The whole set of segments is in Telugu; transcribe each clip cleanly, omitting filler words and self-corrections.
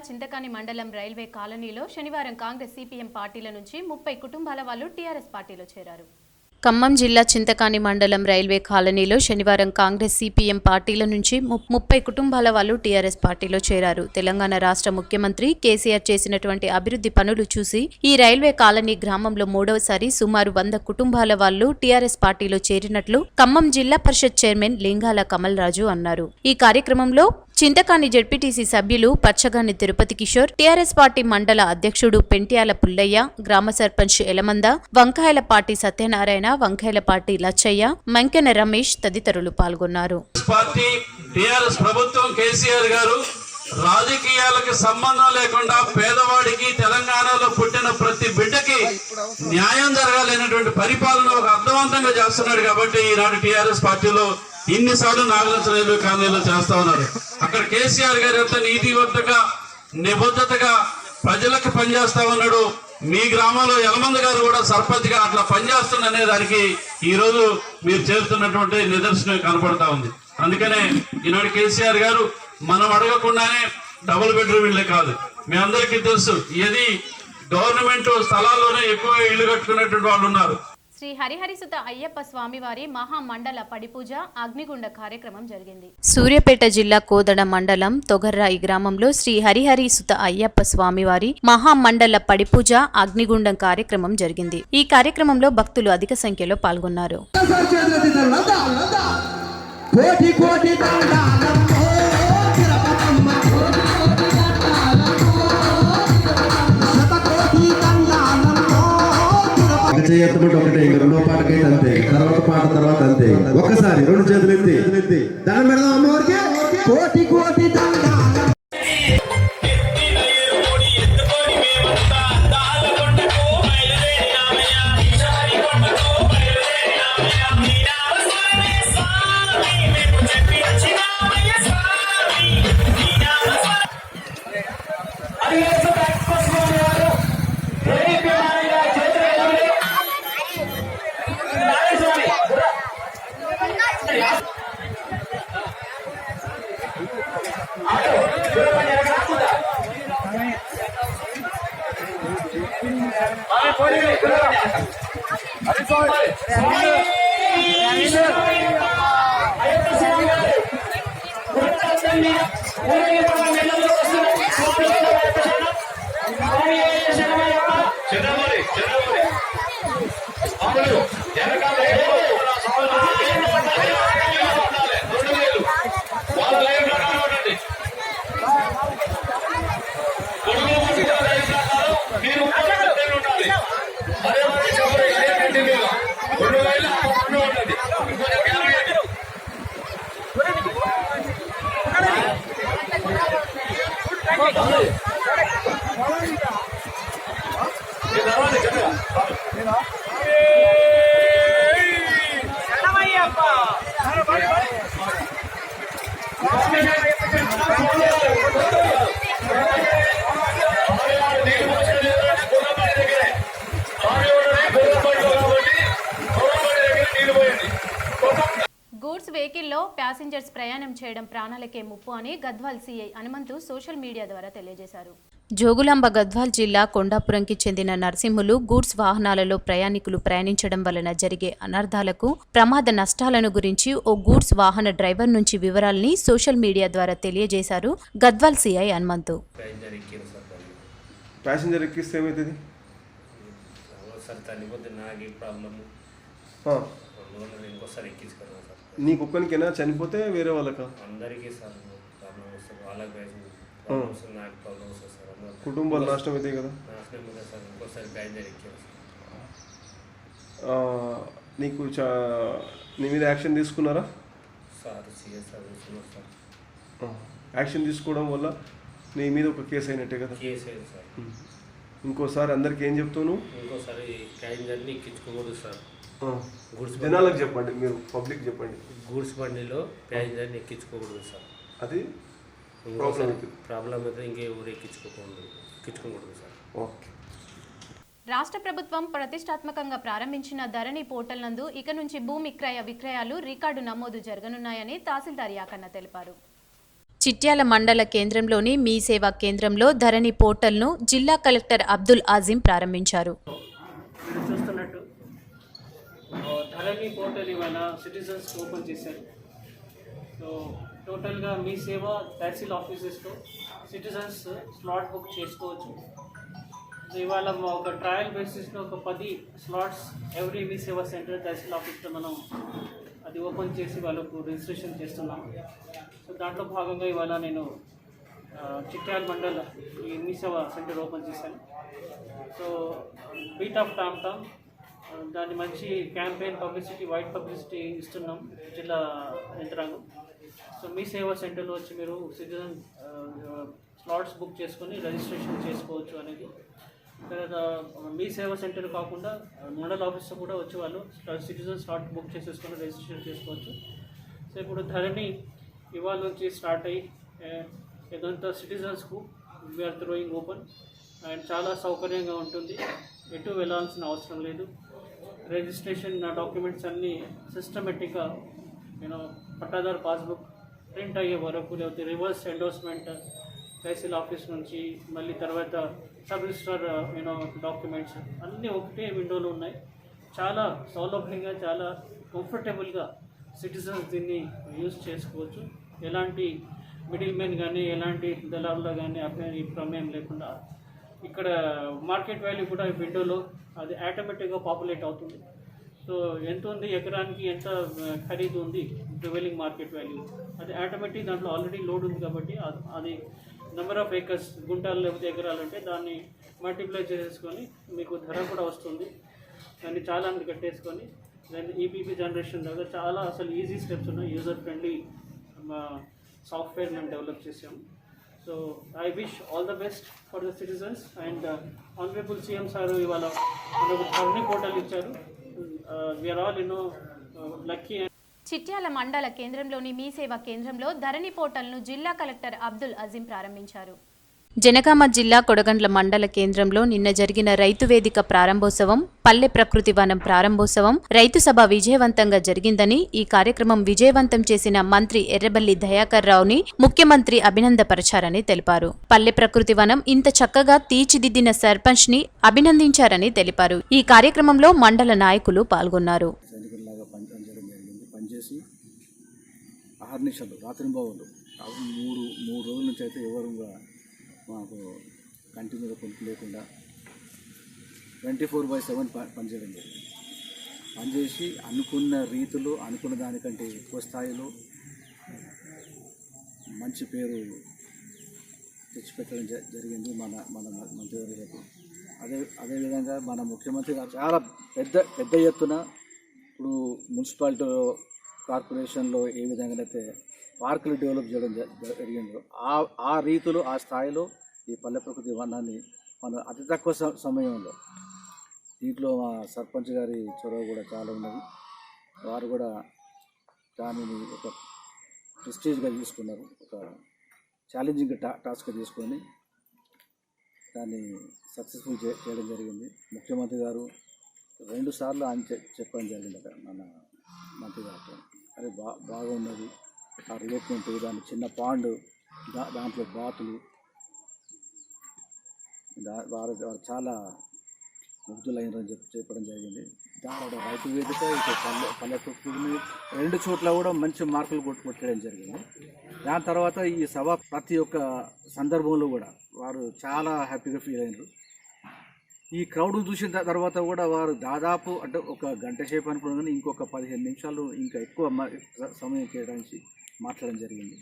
చింతకాని మండలం రైల్వే కాలనీలో శనివారం కాంగ్రెస్ సిపిఎం పార్టీల నుంచి 30 కుటుంబాల వాళ్ళు టీఆర్ఎస్ పార్టీలో చేరారు. ఖమ్మం జిల్లా చింతకాని మండలం రైల్వే కాలనీలో శనివారం కాంగ్రెస్ సిపిఎం పార్టీల నుంచి 30 కుటుంబాల వాళ్ళు టీఆర్ఎస్ పార్టీలో చేరారు. తెలంగాణ రాష్ట్ర ముఖ్యమంత్రి కేసీఆర్ చేసినటువంటి అభివృద్ధి పనులు చూసి ఈ రైల్వే కాలనీ గ్రామంలో మూడవసారి సుమారు 100 కుటుంబాల వాళ్ళు టీఆర్ఎస్ పార్టీలో చేరినట్లు ఖమ్మం జిల్లా పరిషత్ చైర్మన్ లింగాల కమల్ రాజు అన్నారు. ఈ కార్యక్రమంలో చింతకాని జెడ్పీటీసీ సభ్యులు పచ్చగాని తిరుపతి కిషోర్, టీఆర్ఎస్ పార్టీ మండల అధ్యక్షుడు పెంట్యాల పుల్లయ్య, గ్రామ సర్పంచ్ ఎలమంద, వంకాయలపాటి సత్యనారాయణ, వంకాయలపాటి లచ్చయ్య, మంకెన రమేష్ తదితరులు పాల్గొన్నారు. రాజకీయాలకు సంబంధం లేకుండా పేదవాడికి తెలంగాణలో పుట్టిన ప్రతి బిడ్డకి న్యాయం జరగాలనేటువంటి పరిపాలన ఒక అర్థవంతంగా చేస్తున్నాడు. కాబట్టి ఈనాడు టీఆర్ఎస్ పార్టీలో ఇన్నిసార్లు నాగలంచ రైల్వే కాలనీలో చేస్తా ఉన్నారు. అక్కడ కేసీఆర్ గారు ఎంత నీతివంతంగా నిబద్ధతగా ప్రజలకు పనిచేస్తా ఉన్నాడు. మీ గ్రామంలో యలమంద గారు కూడా సర్పంచ్ గా అట్లా పనిచేస్తున్ననే దానికి ఈ రోజు మీరు చేరుతున్నటువంటి నిదర్శనం కనపడతా ఉంది. అందుకనే ఈనాడు కేసీఆర్ గారు మనం అడగకుండానే డబుల్ బెడ్రూమ్ ఇళ్ళే కాదు, మీ అందరికీ తెలుసు ఇది గవర్నమెంట్ స్థలాల్లోనే ఎక్కువ ఇల్లు కట్టుకునేటువంటి వాళ్ళు ఉన్నారు. శ్రీ హరిహరిసుత అయ్యప్ప స్వామివారి మహామండల పడిపూజ అగ్నిగుండ కార్యక్రమం జరిగింది. సూర్యాపేట జిల్లా కోదడ మండలం తొగర్రాయి గ్రామంలో శ్రీ హరిహరిసుత అయ్యప్ప స్వామివారి మహామండల పడిపూజ అగ్నిగుండం కార్యక్రమం జరిగింది. ఈ కార్యక్రమంలో భక్తులు అధిక సంఖ్యలో పాల్గొన్నారు. చేయమంటే ఒకటే, రెండో పాటకైతే అంతే, తర్వాత అంతే. ఒక్కసారి 2 చేతులు ఎత్తి దండం పెడదాం అమ్మవారికి. కోటి కోటి గూడ్స్ వెహికల్లో ప్యాసింజర్స్ ప్రయాణం చేయడం ప్రాణాలకే ముప్పు అని Gadwal CI Hanumanthu social media ద్వారా తెలియజేశారు. జోగులాంబ గద్వాల్ జిల్లా కొండాపురంకి చెందిన నర్సింహులు గూడ్స్ వాహనాలలో ప్రయాణికులు ప్రయాణించడం వలన జరిగే అనర్థాలకు ప్రమాద నష్టాలను గురించి ఓ గూడ్స్ వాహన డ్రైవర్ నుంచి వివరాల్ని సోషల్ మీడియా ద్వారా తెలియజేశారు గద్వాల్ సిఐ హనుమంతు. ప్యాసింజర్ ఎక్కిస్తే ఏమవుతుంది? నీకు ఒక్కనికైనా చనిపోతే వేరే వాళ్ళకా? కుటుంబాలు నాశనం అవుతాయి కదా. నీకు నీ మీద యాక్షన్ తీసుకున్నారా? యాక్షన్ తీసుకోవడం వల్ల నీ మీద ఒక కేసు అయినట్టే కదా. ఇంకోసారి అందరికి ఏం చెప్తాను, ఇంకోసారి ప్యాసింజర్ని ఎక్కించుకోకూడదు సార్. జనాలకు చెప్పండి, మీరు పబ్లిక్ చెప్పండి. గూడ్స్ బండిలో ప్యాసింజర్ని ఎక్కించుకోకూడదు సార్. అది ప్రాబ్లం అయితే ఇంకే ఊరు ఎక్కించుకోకూడదు సార్. ఓకే. రాష్ట్ర ప్రభుత్వం ప్రతిష్టాత్మకంగా ప్రారంభించిన ధరణి పోర్టల్ నందు ఇక నుంచి భూమి క్రయ విక్రయాలు రికార్డు నమోదు జరగనున్నాయని తహసీల్దార్ యాకన్న తెలిపారు. చిట్యాల మండల కేంద్రంలోని మీ సేవా కేంద్రంలో ధరణి పోర్టల్ను జిల్లా కలెక్టర్ అబ్దుల్ ఆజిం ప్రారంభించారు. మీరు చూస్తున్నట్టు ధరణి పోర్టల్ ఇవాళ సిటిజన్స్ ఓపెన్ చేశారు. సో టోటల్గా మీ సేవ తహసీల్ ఆఫీసెస్లో సిటిజన్స్ స్లాట్ బుక్ చేసుకోవచ్చు. సో ఇవాళ ఒక ట్రయల్ బేసిస్లో ఒక 10 స్లాట్స్ ఎవ్రీ మీ సేవా సెంటర్ తహసీల్ ఆఫీస్లో మనం అది ఓపెన్ చేసి వాళ్ళకు రిజిస్ట్రేషన్ చేస్తున్నాం. సో దాంట్లో భాగంగా ఇవాళ నేను చిట్యాల మండల్ ఈ మీ సేవా సెంటర్ ఓపెన్ చేశాను. సో బీట్ ఆఫ్ టామ్ దాన్ని మంచి క్యాంపెయిన్ పబ్లిసిటీ, వైడ్ పబ్లిసిటీ ఇస్తున్నాం జిల్లా యంత్రాంగం. సో మీ సేవా సెంటర్లో వచ్చి మీరు సిటిజన్ స్లాట్స్ బుక్ చేసుకొని రిజిస్ట్రేషన్ చేసుకోవచ్చు అనేది. తర్వాత మీ సేవా సెంటర్ కాకుండా మండల ఆఫీస్లో కూడా వచ్చి వాళ్ళు సిటిజన్ స్లాట్ బుక్ చేసేసుకొని రిజిస్ట్రేషన్ చేసుకోవచ్చు. సో ఇప్పుడు ధరణి ఇవాళ నుంచి స్టార్ట్ అయ్యి ఇదంతా సిటిజన్స్కు వీఆర్ థ్రోయింగ్ ఓపెన్ అండ్ చాలా సౌకర్యంగా ఉంటుంది. ఎటు వెళ్ళాల్సిన అవసరం లేదు. రిజిస్ట్రేషన్ డాక్యుమెంట్స్ అన్నీ సిస్టమేటిక్గా పట్టాదారు పాస్బుక్ ప్రింట్ అయ్యే వరకు, లేకపోతే రివర్స్ ఎండోర్స్మెంట్ తహసీల్ ఆఫీస్ నుంచి, మళ్ళీ తర్వాత సబ్ రిజిస్ట్రార్ డాక్యుమెంట్స్ అన్నీ ఒకటే విండోలో ఉన్నాయి. చాలా సౌలభ్యంగా, చాలా కంఫర్టబుల్గా సిటిజన్స్ దీన్ని యూజ్ చేసుకోవచ్చు. ఎలాంటి మిడిల్ మెన్ కానీ, ఎలాంటి దళారులు కానీ ఈ ప్రమేయం లేకుండా. ఇక్కడ మార్కెట్ వాల్యూ కూడా విండోలో అది ఆటోమేటిక్గా పాపులేట్ అవుతుంది. సో ఎంత ఉంది, ఎకరానికి ఎంత ఖరీదు ఉంది, ప్రివైలింగ్ మార్కెట్ వాల్యూ అది ఆటోమేటిక్ దాంట్లో ఆల్రెడీ లోడ్ ఉంది కాబట్టి అది నెంబర్ ఆఫ్ ఏకర్స్, గుంటలు లేకపోతే ఎకరాలు అంటే దాన్ని మల్టిప్లై చేసేసుకొని మీకు ధర కూడా వస్తుంది. దాన్ని చాలా మంది కట్టేసుకొని దాన్ని ఈపీపీ జనరేషన్ దగ్గర చాలా అసలు ఈజీ స్టెప్స్ ఉన్నాయి. యూజర్ ఫ్రెండ్లీ సాఫ్ట్వేర్ మేము డెవలప్ చేసాము. So I wish all the best for the citizens and honourable CM sir ఇవాళ మనకు ధరణి పోర్టల్ ఇచ్చారు. We're all lucky. చిట్యాల మండల కేంద్రంలోని మీ సేవా కేంద్రంలో ధరణి పోర్టల్ను జిల్లా కలెక్టర్ అబ్దుల్ అజీం ప్రారంభించారు. జనగామ జిల్లా కొడగండ్ల మండల కేంద్రంలో నిన్న జరిగిన రైతు వేదిక ప్రారంభోత్సవం, పల్లె ప్రకృతి వనం ప్రారంభోత్సవం, రైతు సభ విజయవంతంగా జరిగిందని, ఈ కార్యక్రమం విజయవంతం చేసిన మంత్రి ఎర్రబెల్లి దయాకర్ రావుని ముఖ్యమంత్రి అభినందపరిచారని తెలిపారు. పల్లె ప్రకృతి వనం ఇంత చక్కగా తీర్చిదిద్దిన సర్పంచ్ ని అభినందించారని తెలిపారు. ఈ కార్యక్రమంలో మండల నాయకులు పాల్గొన్నారు. పనిచేసి అహర్నిశలు రాత్రింబావులు 3 రోజుల నుంచి అయితే ఎవరు మాకు కంటి మీద కొనుక్కు లేకుండా 24/7 పనిచేయడం జరిగింది. పనిచేసి అనుకున్న రీతిలో, అనుకున్న దానికంటే ఎక్కువ స్థాయిలో మంచి పేరు తెచ్చిపెట్టడం జరిగింది మన మంత్రివర్యులకు. అదేవిధంగా మన ముఖ్యమంత్రి గారు చాలా పెద్ద ఎత్తున ఇప్పుడు మున్సిపాలిటీ కార్పొరేషన్లో ఏ విధంగానైతే పార్కులు డెవలప్ చేయడం జరిగిందో ఆ రీతిలో, ఆ స్థాయిలో ఈ పల్లె ప్రకృతి వనాన్ని మన అతి తక్కువ సమయంలో దీంట్లో మా సర్పంచ్ గారి చొరవ కూడా చాలా ఉన్నది. వారు కూడా దానిని ఒక ప్రెస్టీజ్గా తీసుకున్నారు, ఒక ఛాలెంజింగ్ టాస్క్గా తీసుకొని దాన్ని సక్సెస్ఫుల్ చేయడం జరిగింది. ముఖ్యమంత్రి గారు 2 సార్లు ఆయన చెప్పడం జరిగింది అక్కడ మన మంత్రి గారితో. అది బాగున్నది ఆ రిలేట్మెంట్, దాని చిన్న పాండ్, దాంట్లో బాతులు, వారు చాలా ముగ్ధులైనని చెప్పడం జరిగింది. దాని రైతు వేదిక ఇక పల్లె ప్రకృతిని 2 చోట్ల కూడా మంచి మార్కులు కొట్టడం జరిగింది. దాని తర్వాత ఈ సభ ప్రతి ఒక్క సందర్భంలో కూడా వారు చాలా హ్యాపీగా ఫీల్ అయినారు. ఈ క్రౌడ్ చూసిన తర్వాత కూడా వారు దాదాపు అంటే ఒక గంట సేపు అనుకున్నాను, కానీ ఇంకొక 15 నిమిషాలు ఇంకా ఎక్కువ సమయం కేటాయించి మాట్లాడడం జరిగింది.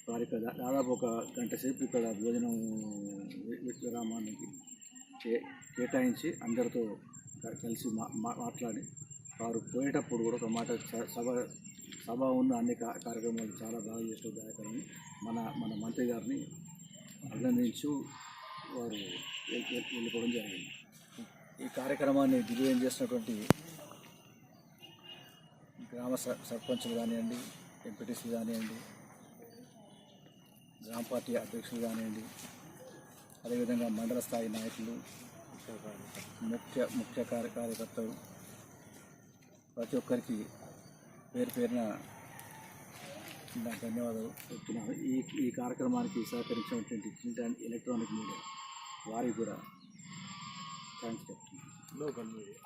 వారికి దాదాపు ఒక గంట సేపు ఇక్కడ భోజనం విరామానికి కేటాయించి అందరితో కలిసి మాట్లాడి వారు పోయేటప్పుడు కూడా ఒక మాట, సభ ఉన్న అన్ని కార్యక్రమాలు చాలా బాగా చేసిన దయాకరని మన మంత్రి గారిని అభినందించు వారు వెళ్ళిపోవడం జరిగింది. ఈ కార్యక్రమాన్ని విజయం చేసినటువంటి గ్రామ సర్పంచులు కానివ్వండి, ఎంపీటీసీలు కానివ్వండి, గ్రామ పార్టీ అధ్యక్షులు కానివ్వండి, అదేవిధంగా మండల స్థాయి నాయకులు, ముఖ్య కార్యకర్తలు, ప్రతి ఒక్కరికి పేరున నా ధన్యవాదాలు చెప్తున్నాను. ఈ కార్యక్రమానికి సహకరించినటువంటి ప్రింట్ అండ్ ఎలక్ట్రానిక్ మీడియా వారికి కూడా థ్యాంక్స్ చెప్తున్నాను. లోకల్ మీడియా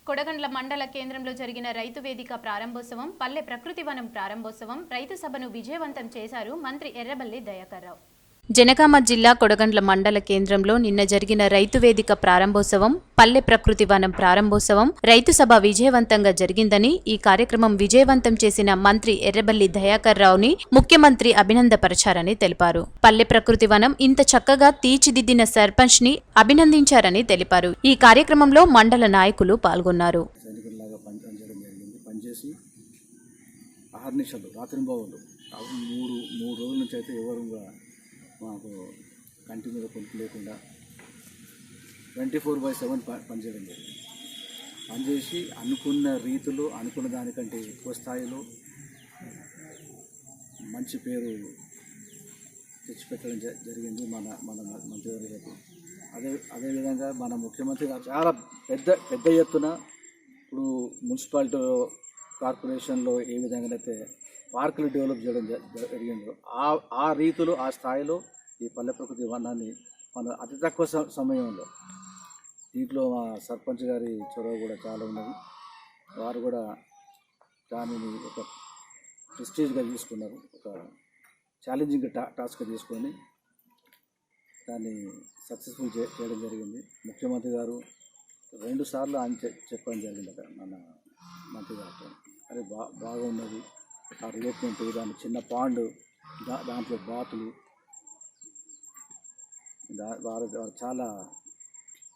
కొడగండ్ల మండల కేంద్రంలో జరిగిన రైతు వేదిక ప్రారంభోత్సవం, పల్లె ప్రకృతి వనం ప్రారంభోత్సవం, రైతు సభను విజయవంతం చేశారు మంత్రి ఎర్రబెల్లి దయాకర్ రావు. జనగామ జిల్లా కొడగండ్ల మండల కేంద్రంలో నిన్న జరిగిన రైతు వేదిక ప్రారంభోత్సవం, పల్లె ప్రకృతి వనం ప్రారంభోత్సవం, రైతు సభ విజయవంతంగా జరిగిందని, ఈ కార్యక్రమం విజయవంతం చేసిన మంత్రి ఎర్రబెల్లి దయాకర్ రావుని ముఖ్యమంత్రి అభినందపరిచారని తెలిపారు. పల్లె ప్రకృతి వనం ఇంత చక్కగా తీర్చిదిద్దిన సర్పంచ్ ని అభినందించారని తెలిపారు. ఈ కార్యక్రమంలో మండల నాయకులు పాల్గొన్నారు. సైనికుల్లాగా పనిచేయడం జరిగింది. పనిచేసి అహర్నిశలు రాత్రింబావులు మూడు రోజుల నుంచి అయితే ఎవరుగా మాకు కంటిన్యూగా కొనుక్కు లేకుండా 24/7 పనిచేయడం జరిగింది. పనిచేసి అనుకున్న రీతిలో అనుకున్న దానికంటే ఎక్కువ స్థాయిలో మంచి పేరు తెచ్చిపెట్టడం జరిగింది మన మంత్రివర్యులకు. అదేవిధంగా మన ముఖ్యమంత్రి గారు చాలా పెద్ద ఎత్తున ఇప్పుడు మున్సిపాలిటీ కార్పొరేషన్లో ఏ విధంగా అయితే పార్కులు డెవలప్ చేయడం జరిగిందో ఆ రీతిలో ఆ స్థాయిలో ఈ పల్లె ప్రకృతి వనాన్ని మన అతి తక్కువ సమయంలో దీంట్లో మా సర్పంచ్ గారి చొరవ కూడా చాలా ఉన్నది. వారు కూడా దానిని ఒక ప్రెస్టీజ్గా తీసుకున్నారు, ఒక ఛాలెంజింగ్ టాస్క్గా తీసుకొని దాన్ని సక్సెస్ఫుల్ చేయడం జరిగింది. ముఖ్యమంత్రి గారు 2 సార్లు ఆయన చెప్పడం జరిగింది అక్కడ మన మంత్రి గారితో. అది బాగా ఉన్నది. ఆ రిలేట్మెంట్ దాని చిన్న పాండ్ దాంట్లో బాతులు వారు చాలా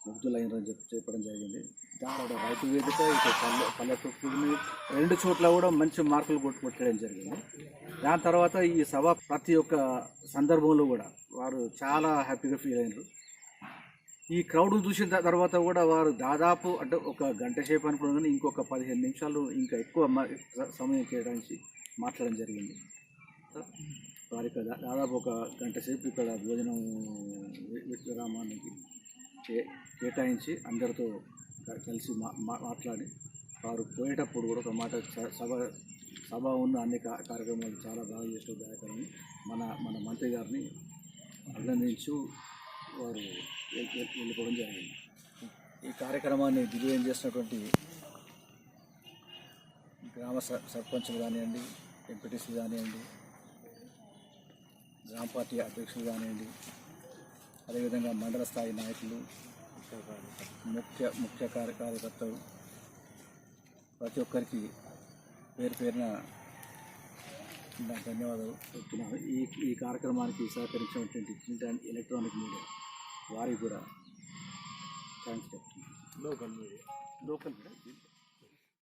ముగ్ధులైనని చెప్పడం జరిగింది. దాని రైతు వేదిక ఇక పల్లె ప్రకృతిని 2 చోట్ల కూడా మంచి మార్కులు కొట్టడం జరిగింది. దాని తర్వాత ఈ సభ ప్రతి ఒక్క సందర్భంలో కూడా వారు చాలా హ్యాపీగా ఫీల్ అయినారు. ఈ క్రౌడ్ చూసిన తర్వాత కూడా వారు దాదాపు అంటే ఒక గంట సేపు అనుకున్నాం కానీ ఇంకొక 15 నిమిషాలు ఇంకా ఎక్కువ సమయం కేటాయించి మాట్లాడడం జరిగింది. వారికి దాదాపు ఒక గంట సేపు ఇక్కడ భోజనం విరామానికి కేటాయించి అందరితో కలిసి మాట్లాడి వారు పోయేటప్పుడు కూడా ఒక మాట సభ ఉన్న అన్ని కార్యక్రమాలు చాలా బాగా చేసిన దయాకరని మన మంత్రి గారిని అభినందించు వారు వెళ్ళిపోవడం జరిగింది. ఈ కార్యక్రమాన్ని దిగ్విజయం చేసినటువంటి గ్రామ సర్పంచులు కానివ్వండి, ఎంపీటీసీలు కానివ్వండి, గ్రామ పార్టీ అధ్యక్షులు కానివ్వండి, అదేవిధంగా మండల స్థాయి నాయకులు, ముఖ్య కార్యకర్తలు ప్రతి ఒక్కరికి పేరున నా ధన్యవాదాలు చెప్తున్నాను. ఈ కార్యక్రమానికి సహకరించినటువంటి ప్రింట్ అండ్ ఎలక్ట్రానిక్ మీడియా వారికి కూడా థ్యాంక్స్ చెప్తున్నాను. Local media